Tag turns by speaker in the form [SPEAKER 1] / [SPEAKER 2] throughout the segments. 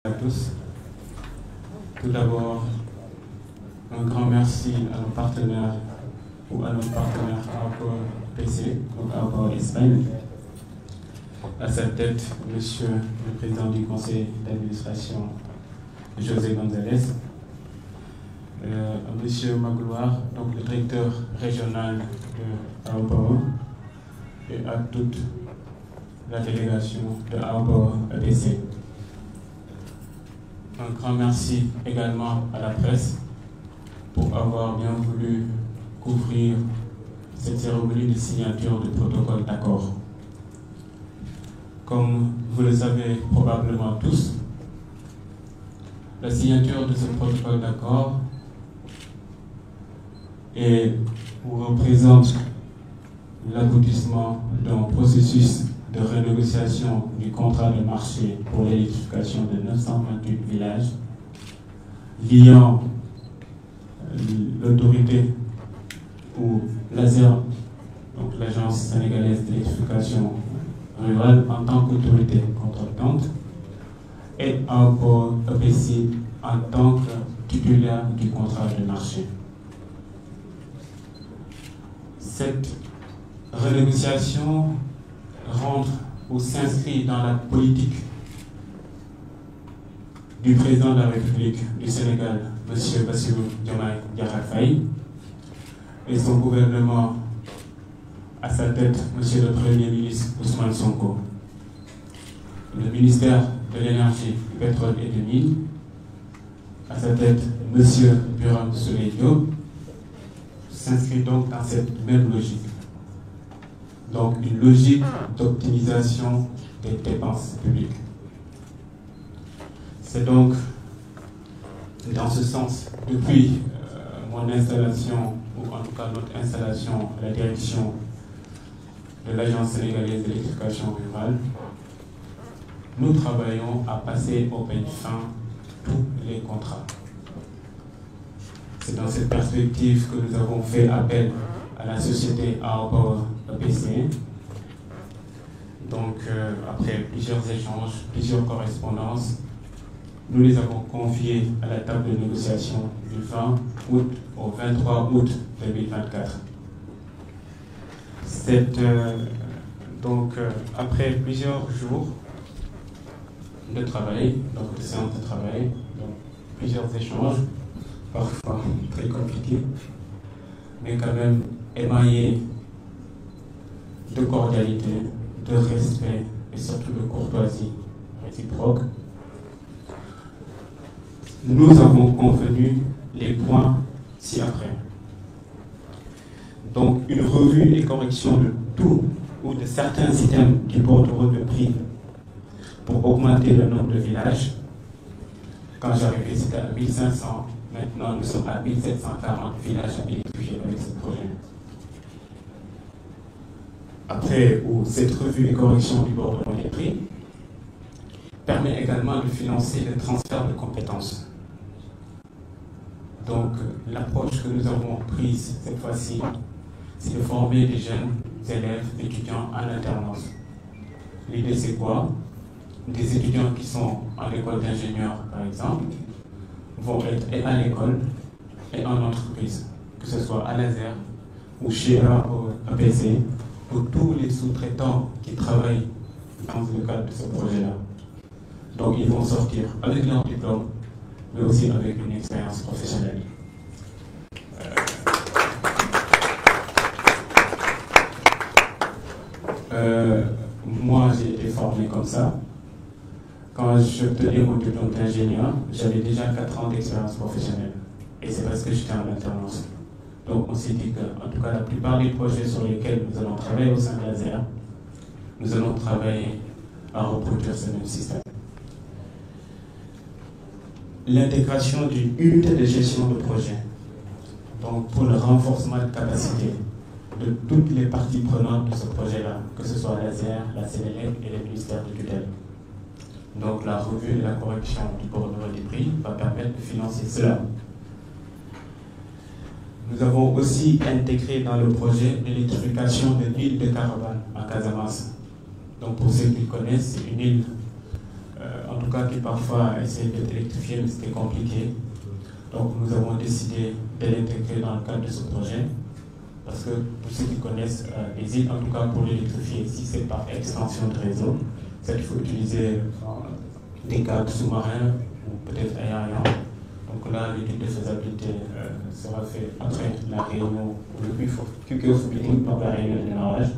[SPEAKER 1] À tous. Tout d'abord, un grand merci à nos partenaires ou à nos partenaires Aopower PC, donc Aopower Espagne. À sa tête, Monsieur le Président du Conseil d'administration, José González, à Monsieur Magloire, donc le directeur régional de Aopower, et à toute la délégation de Aopower PC. Un grand merci également à la presse pour avoir bien voulu couvrir cette cérémonie de signature du protocole d'accord. Comme vous le savez probablement tous, la signature de ce protocole d'accord représente l'aboutissement d'un processus de renégociation du contrat de marché pour l'électrification de 928 villages, liant l'autorité ou l'ASER, donc l'Agence sénégalaise d'électrification rurale, en tant qu'autorité contractante, et Aopower PC en tant que titulaire du contrat de marché. Cette renégociation rentre ou s'inscrit dans la politique du président de la République du Sénégal, M. Bassirou Diomaye Diakhar Faye, et son gouvernement à sa tête, M. le Premier ministre Ousmane Sonko. Le ministère de l'Énergie, du Pétrole et des Mines, à sa tête, M. Birame Souleye Diop, s'inscrit donc dans cette même logique. Donc une logique d'optimisation des dépenses publiques. C'est donc dans ce sens, depuis mon installation, ou en tout cas notre installation à la direction de l'Agence sénégalaise d'électrification rurale, nous travaillons à passer au peigne fin tous les contrats. C'est dans cette perspective que nous avons fait appel à la société Aopower PC. Donc, après plusieurs échanges, plusieurs correspondances, nous les avons confiés à la table de négociation du 20 août au 23 août 2024. Après plusieurs jours de travail, donc de séances de travail, donc plusieurs échanges, parfois très compliqués, mais quand même émaillés de cordialité, de respect et surtout de courtoisie réciproque, nous avons convenu les points ci-après. Donc une revue et correction de tout ou de certains items du bordereau de prix pour augmenter le nombre de villages. Quand j'arrivais, c'était à 1500. Maintenant, nous sommes à 1740 villages électrifiés avec ce projet. Après, cette revue et correction du bordereau des prix permet également de financer le transfert de compétences. Donc, l'approche que nous avons prise cette fois-ci, c'est de former des jeunes élèves, étudiants en alternance. L'idée, c'est quoi? Des étudiants qui sont en école d'ingénieur, par exemple, vont être et à l'école et en entreprise, que ce soit à l'ASER ou chez Aopower PC, pour tous les sous-traitants qui travaillent dans le cadre de ce projet-là. Donc ils vont sortir avec leur diplôme, mais aussi avec une expérience professionnelle. Moi, j'ai été formé comme ça. Quand je tenais mon diplôme d'ingénieur, j'avais déjà 4 ans d'expérience professionnelle. Et c'est parce que j'étais en alternance. Donc on s'est dit que, en tout cas, la plupart des projets sur lesquels nous allons travailler au sein de l'ASER, nous allons travailler à reproduire ce même système. L'intégration d'une unité de gestion de projet, donc pour le renforcement de capacité de toutes les parties prenantes de ce projet-là, que ce soit l'ASER, la Sénélec et les ministères de tutelle. Donc la revue et la correction du bordereau des prix va permettre de financer cela. Nous avons aussi intégré dans le projet l'électrification de l'île de Caravane à Casamance. Donc pour ceux qui connaissent, c'est une île, en en tout cas qui parfois essayaient d'être électrifiés, mais c'était compliqué. Donc nous avons décidé de l'intégrer dans le cadre de ce projet. Parce que pour ceux qui connaissent les îles, en tout cas pour l'électrifier, si c'est par extension de réseau, c'est qu'il faut utiliser des câbles sous-marins ou peut-être aériens. Donc là, l'étude de faisabilité sera faite après la réunion, le plus par la réunion de démarrage.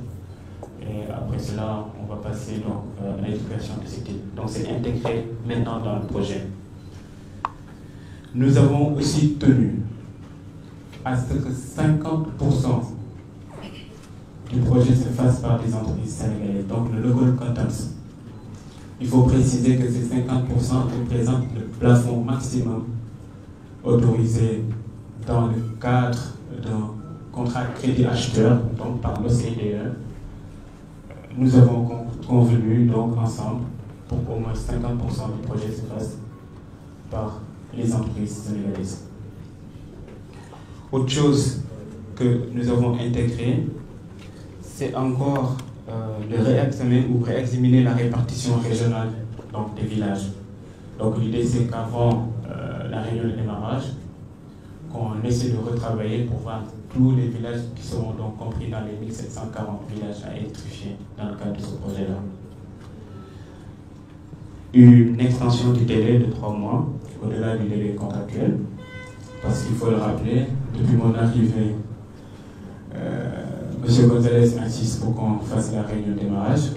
[SPEAKER 1] Et après cela, on va passer donc, à l'éducation de cette île. Donc c'est intégré maintenant dans le projet. Nous avons aussi tenu à ce que 50% du projet se fasse par des entreprises sénégalaises, donc le local contents. Il faut préciser que ces 50% représentent le plafond maximum autorisé dans le cadre d'un contrat crédit acheteur, donc par l'OCDE. Nous avons convenu donc ensemble pour qu'au moins 50% du projet se fasse par les entreprises sénégalaises. Autre chose que nous avons intégré, c'est encore le réexaminer ou réexaminer la répartition régionale donc, des villages. Donc l'idée c'est qu'avant la réunion de démarrage, qu'on essaie de retravailler pour voir tous les villages qui seront donc compris dans les 1740 villages à électrifier dans le cadre de ce projet-là. Une extension du délai de 3 mois, au-delà du délai contractuel, parce qu'il faut le rappeler, depuis mon arrivée, M. Gonzalez insiste pour qu'on fasse la réunion de démarrage.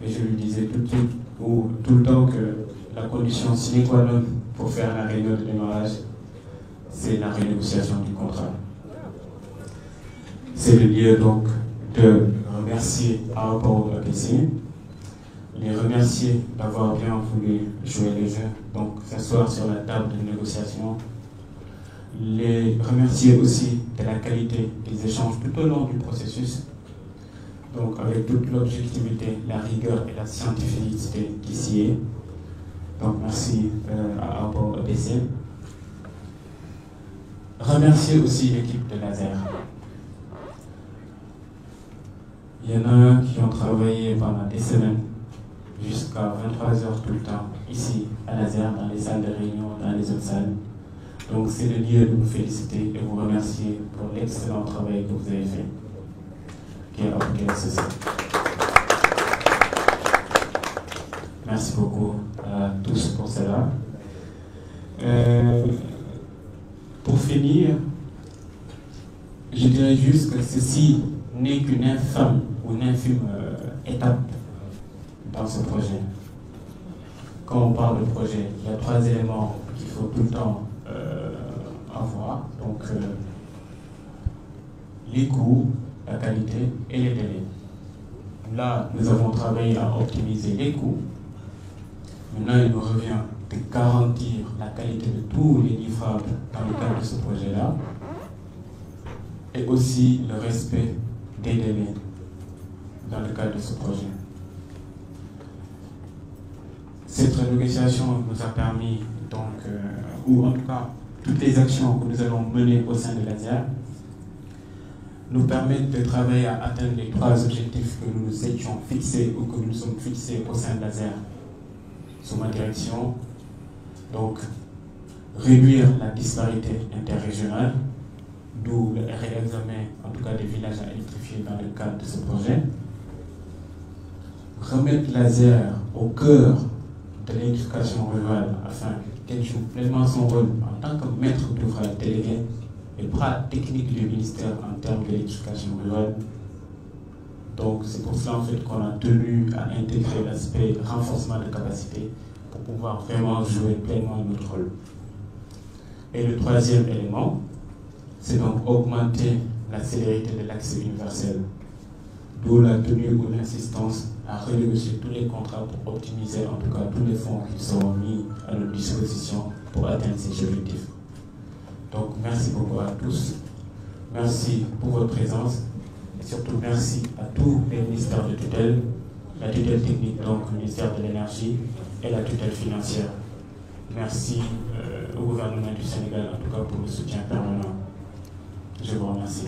[SPEAKER 1] Et je lui disais tout le temps que la condition sine qua non pour faire la réunion de démarrage, c'est la renégociation du contrat. C'est le lieu donc de remercier à rapport au APC, les remercier d'avoir bien voulu jouer les jeux, donc s'asseoir sur la table de négociation, les remercier aussi de la qualité des échanges tout au long du processus, donc avec toute l'objectivité, la rigueur et la scientificité qui s'y est. Donc merci à rapport au APC. Remercier aussi l'équipe de Laser. Il y en a qui ont travaillé pendant des semaines, jusqu'à 23h tout le temps, ici à Laser, dans les salles de réunion, dans les autres salles. Donc c'est le lieu de vous féliciter et vous remercier pour l'excellent travail que vous avez fait, qui a apporté à ceci. Merci beaucoup à tous pour cela. Pour finir, je dirais juste que ceci n'est qu'une infime ou une infime étape dans ce projet. Quand on parle de projet, il y a 3 éléments qu'il faut tout le temps avoir. Donc, les coûts, la qualité et les délais. Là, nous avons travaillé à optimiser les coûts. Maintenant, il nous revient de garantir la qualité de tous les livrables dans le cadre de ce projet-là et aussi le respect des délais dans le cadre de ce projet. Cette renégociation nous a permis, donc, ou en tout cas, toutes les actions que nous allons mener au sein de l'ASIA nous permettent de travailler à atteindre les 3 objectifs que nous nous étions fixés ou que nous nous sommes fixés au sein de l'ASIA sous ma direction. Donc, réduire la disparité interrégionale, d'où le réexamen, en tout cas des villages à électrifier dans le cadre de ce projet. Remettre l'ASER au cœur de l'éducation rurale afin qu'elle joue pleinement son rôle en tant que maître d'ouvrage délégué et bras technique du ministère en termes de l'éducation rurale. Donc c'est pour cela en fait qu'on a tenu à intégrer l'aspect renforcement de capacité pour pouvoir vraiment jouer pleinement notre rôle. Et le 3e élément, c'est donc augmenter la célérité de l'accès universel. D'où la tenue ou l'insistance à renégocier tous les contrats pour optimiser en tout cas tous les fonds qui seront mis à notre disposition pour atteindre ces objectifs. Donc merci beaucoup à tous. Merci pour votre présence. Et surtout merci à tous les ministères de tutelle, la tutelle technique, donc le ministère de l'énergie et la tutelle financière. Merci au gouvernement du Sénégal, en tout cas pour le soutien permanent. Je vous remercie.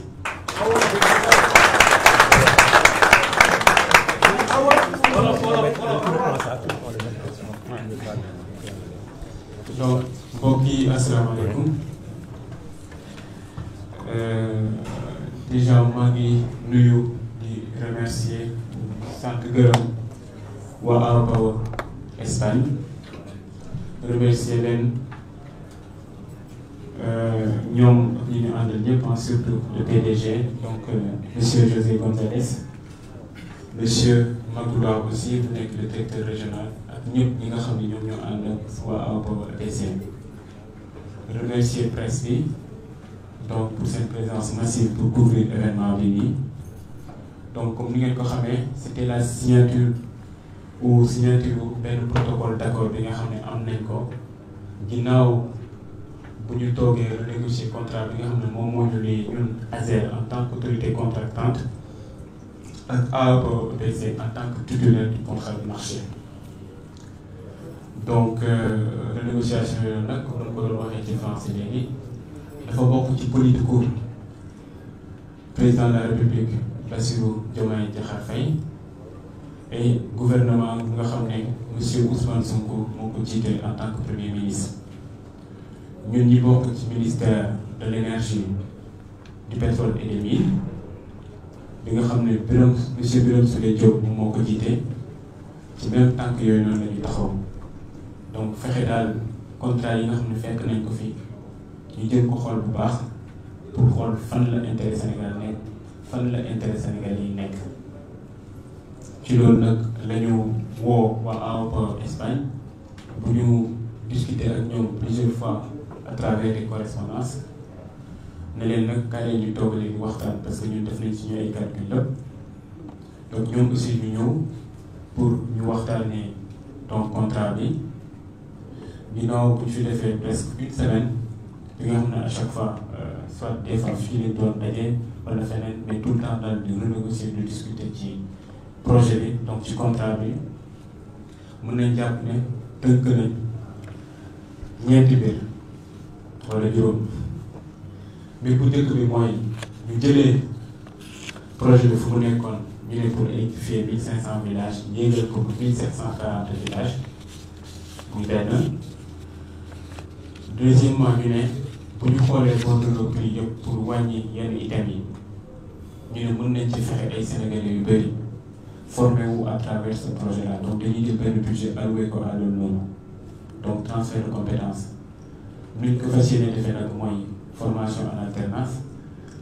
[SPEAKER 1] donc mbokk yi asalaamaaleykum déjà maa ngi nuyu di remercier sant gërëm waa Aropower Espagne remercier leen ñoom ñi ñu àndal ñëpp surtout le PDG donc monsieur José González monsieur Magoula aussi bu nekk le directeur régional ak ñëpp ñi nga xam ne ñoom ñoo ànd ak waa Aropower DC remercier presse bi donc pour cette présence massive pour couvrir événement bi nii donc comme ni ngeen ko xamee c'était la signature benn protocole d'accord bi nga xam ne am nañ ko ginnaaw bu ñu toogee renégocier contrat bi nga xam ne moom moo ñu lii ñun ASER en tant qu'autorité contractante ak Aropower DC en tant que titulaire du contrat de marché donc renégociation yooyu nag comme ko doon waxee ci français léegi dafa bokk ci politique président de la République Bassirou Diomaye Diakhar Faye et gouvernement bu nga xam ne monsieur Ousmane Sonko moo ko jiite en tant que premier ministre ñun ñi bokk ci ministère de l'énergie du pétrole et des mines bi nga xam ne monsieur Birame Souleye Diop moo ko jiite ci même tànk yooyu noonu la ñu taxaw donc fexe daal contrat yi nga xam ne fekk nañ ko fi ñu jël ko xool bu baax pour xool fan la intérêt Sénégal nekk fan la intérêt Sénégal yi nekk ci loolu nag la ñu woo waa Aropower Espagne bu ñu discuter ak ñoom plusieurs fois à travers des correspondances ne leen nag kaay leen ñu toog leen waxtaan parce que ñun def nañ suñu ay calcul lépp donc ñoom aussi ñu ñëw pour ñu waxtaanee donc contrat bi ginnaaw bu ñu fi defee presque une semaine bi nga xam ne à chaque fois soit des fois fii lañ doon daje wala feneen mais tout le temps daal di renégocier di discuter ci projet bi donc ci contrat bi mën nañ jàpp ne tënk nañ ñeenti mbir wala juróom mbir bu njëkk bi mooy ñu jëlee projet bi fu mu nekkoon ñu ne pour électrifier 1500 villages yéegal ko 1740 villages muy benn. Deuxièmement ñu ne bu ñu xoolee bordereau prix yëpp pour wàññi yenn items yi ñu ne mën nañ ci fexe ay Sénégalais yu bëri formé wu à travers ce projet là donc dañuy jël benn budget alloué ko à loolu noonu donc transfert de compétences nuñ ko fas yéene defee nag mooy formation en alternance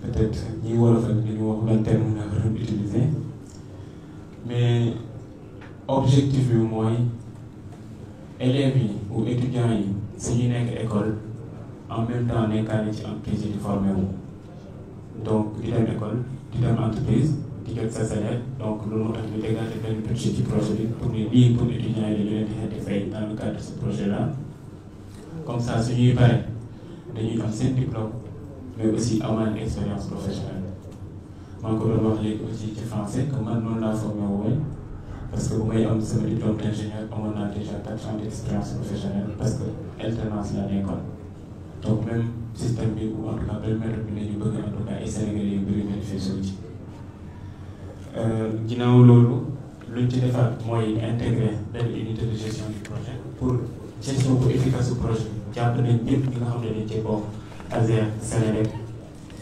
[SPEAKER 1] peut-être ñi wolof ak li ñu wax ban terme nga war a utiliser mais objectif bi mooy élèves yi ou étudiants yi su ñu nekk école en même temps nekkaale ci entreprise yi di formé wu donc di dem école di dem entreprise di jot sa salaire donc loolu moo tax ñu dégager benn budget ci projet bi pour ne lii pour étudiants yi dañu leen di fay dans le cadre de ce projet là comme ça su ñuy pare dañuy am seen diplôme mais aussi amaan expérience professionnelle maa ngi ko doon wax léegi aussi ci français que man noonu laa formé woon parce que bu may am sama diplôme d'ingénieur amoon naa déjà 4 ans d'expérience professionnelle parce que alternance laa nekkoon donc même système bi ou en tout cas benn méthode bi la ñu bëgg en tout cas ay Sénégalais yu bëri bénéficié ci ginnaaw loolu luñ ci defaat mooy intégrer benn unité de gestion du projet pour gestion bu efficace du projet jàpp nañ ñëpp ñi nga xam ne dañ cee bokk ASER Sénélec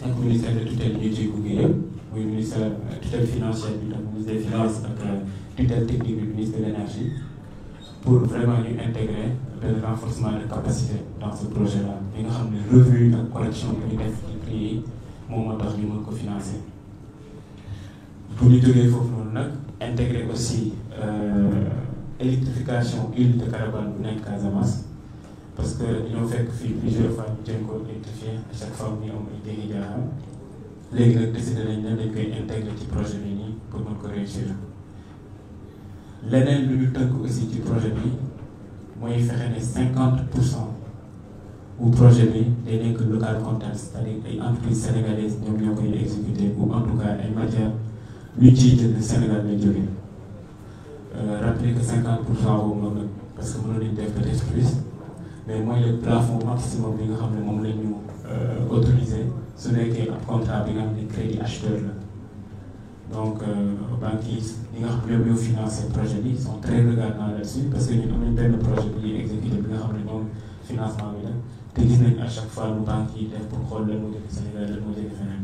[SPEAKER 1] ak ministère de tutelle ñu ciy gunge yëpp muy ministère tutelle financière bi tam ministère des finances ak tutelle technique bi ministère de l'énergie pour vraiment ñu intégrer benn renforcement de capacité dans ce projet là bi nga xam ne revue ak correction bi ñu def ci prix yi moom moo tax ñu mën ko financer. bu ñu jógee foofu noonu nag intégrer aussi électrification huile de carbone bu nekk Casamance parce que ñoo fekk fii plusieurs fois ñu jëm ko électrifier à chaque fois ñu am ay dégâts jaaxal léegi nag décidé nañ ne dañ koy intégrer ci projet bi nii pour mën ko réussir. leneen lu ñu tënk aussi ci projet bi mooy fexe ne 50% bu projet bi day nekk local content c'est-à-dire ay entreprises sénégalaises ñoom ñoo koy exécuter ou en tout cas ay matières lu ciy jënd Sénégal lay jógee. Rappeler que 50% boobu noonu parce que mënoon nañu def peut-être plus mais mooy le plafond maximum bi nga xam ne moom la ñu autorisé su nekkee ab contrat bi nga xam ne crédit acheteur la. Donc, banques yi nga xam ne ñoom ñoo financé projet bi sont très regardants là-dessus parce que ñun am nañu benn projet bi ñuy exécuté bi nga xam ne ñoom financement bi la te gis nañ à chaque fois lu banque yi def pour xool lan moo jëkk Sénégal lan moo jëkk feneen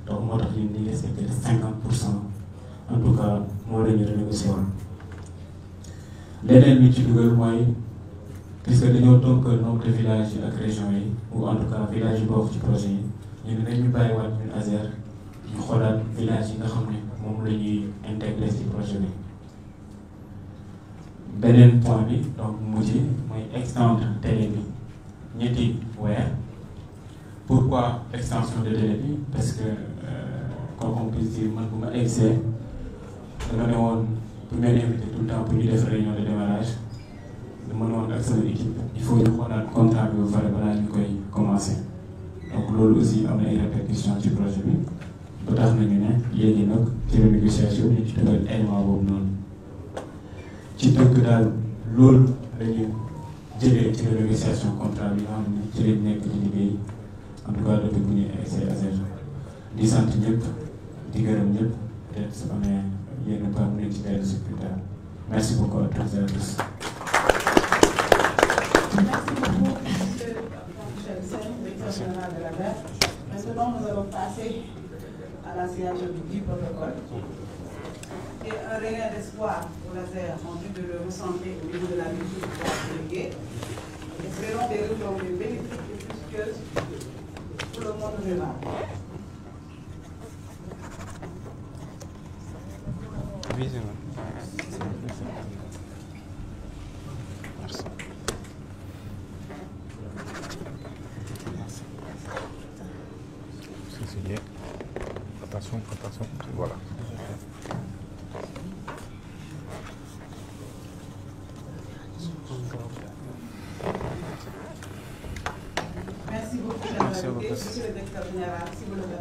[SPEAKER 1] donc moo tax ñun ñu respecté 50% en tout cas moo la ñu renégocié woon. leneen li ci dugal mooy puisque dañoo tënk nombre de villages yi ak régions yi ou en tout cas villages yi bokk ci projet yi ñu ne nañ ñu bàyyiwaat ñun ASER ñu xoolaat villages yi nga xam ne moom la ñuy intégré ci projet bi. beneen point bi donc mujj mooy extendre délai bi ñetti weer. Pourquoi extension de délai bi parce que comme on peut dire man bu ma egsee dama ne woon bu ñu leen invité tout le temps pour ñu def réunion de démarrage dama ne woon ak sama équipe il faut ñu xoolaat contrat bi ba pare balaa ñu koy commencer donc loolu aussi am na ay répercussions ci projet bi ba tax nañu ne léegi nag ci renégociation ñu ci dugal élément boobu noonu ci dëkk daal loolu la ñu jëlee ci renégociation contrat bi nga xam ne ci lañ nekk di liggéey en tout cas depuis bu ñuy egg ASER di sant ñëpp di gërëm ñëpp peut-être su amee yenn pas mu ci dellu si plus tard merci beaucoup à toutes et à tous.
[SPEAKER 2] Merci beaucoup, monsieur Michel Sène, directeur général de l'ADER. Maintenant, nous allons passer à la signature du protocole. Et un regain d'espoir pour l'ASER en vue de le recentrer au niveau de la ville déléguée. Espérons des retombées bénéfiques et fructueuses pour le monde rural.
[SPEAKER 3] Attention, attention, voilà.
[SPEAKER 2] Merci beaucoup, cher invité, monsieur le directeur général.